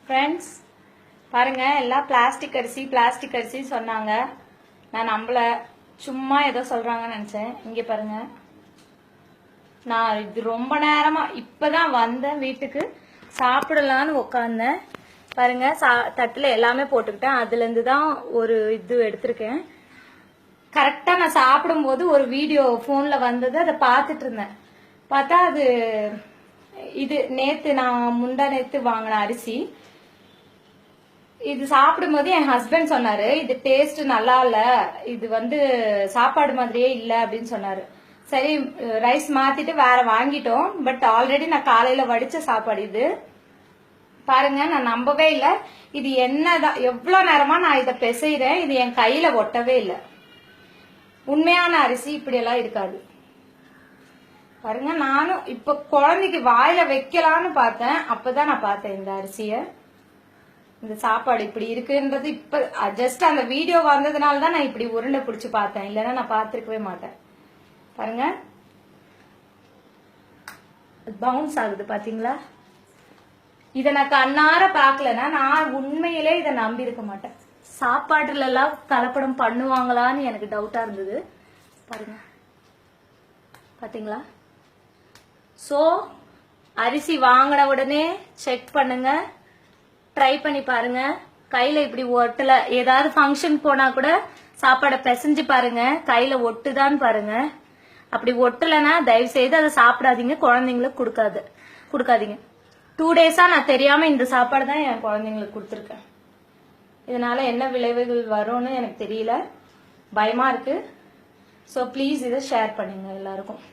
Friends பாருங்க, எல்லாம் plastic அரிசி சொன்னாங்க. நான் நம்பல, சும்மா ஏதோ சொல்றாங்கன்னு நினைச்சேன். இங்க பாருங்க, நான் இது ரொம்ப நேரமா இப்பதான் வந்தேன் வீட்டுக்கு, சாப்பிடலான்னு உட்காந்தேன். பாருங்க, தட்டுல எல்லாமே போட்டுக்கிட்டேன். அதுல இருந்து தான் ஒரு இது எடுத்திருக்கேன். கரெக்டா நான் சாப்பிடும் போது ஒரு வீடியோ போன்ல வந்தது, அதை பார்த்துட்டு இருந்தேன். பார்த்தா அது இது நான் முந்தா நேத்து வாங்கின அரிசி. இது சாப்பிடும்போது என் ஹஸ்பண்ட் சொன்னாரு, இது டேஸ்ட் நல்லா இல்ல, இது சாப்பாடு மாதிரியே இல்ல அப்படின்னு சொன்னாரு. சரி, ரைஸ் மாத்திட்டு வேற வாங்கிட்டோம். பட் ஆல்ரெடி நான் காலையில வடிச்ச சாப்பாடு இது. பாருங்க, நான் நம்பவே இல்லை. இது என்னதான் எவ்வளவு நேரமா நான் இதை பிசைறேன், இது என் கையில ஒட்டவே இல்லை. உண்மையான அரிசி இப்படி எல்லாம் இருக்காது. பாருங்க, நானும் இப்ப குழந்தைக்கு வாயில வைக்கலான்னு பார்த்தேன். அப்பதான் நான் பார்த்தேன் இந்த அரிசிய, இந்த சாப்பாடு இப்படி இருக்குன்றது. இப்ப ஜஸ்ட் அந்த வீடியோ வந்ததுனால தான் நான் இப்படி உருண்டை பிடிச்சு பார்த்தேன், இல்லைன்னா நான் பார்த்திருக்கவே மாட்டேன். பாருங்க, பவுன்ஸ் ஆகுது பாத்தீங்களா? இதை நான் கண்ணார பாக்கலன்னா நான் உண்மையிலே இதை நம்பி இருக்க மாட்டேன். சாப்பாட்டுல எல்லாம் கலப்படம் பண்ணுவாங்களான்னு எனக்கு டவுட்டா இருந்தது. பாருங்க, பாத்தீங்களா? சோ அரிசி வாங்கின உடனே செக் பண்ணுங்க, ட்ரை பண்ணி பாருங்க. கையில இப்படி ஒட்டல, ஏதாவது ஃபங்க்ஷன் போனா கூட சாப்பாடை பிசைஞ்சு பாருங்க, கையில ஒட்டுதான்னு பாருங்க. அப்படி ஒட்டலைன்னா தயவு செய்து அதை சாப்பிடாதீங்க, குழந்தைங்களுக்கு கொடுக்காதீங்க. 2 டேஸா நான் தெரியாம இந்த சாப்பாடு தான் என் குழந்தைங்களுக்கு கொடுத்துருக்கேன். இதனால என்ன விளைவுகள் வரும்னு எனக்கு தெரியல, பயமா இருக்கு. ஸோ ப்ளீஸ் இதை ஷேர் பண்ணுங்க எல்லாருக்கும்.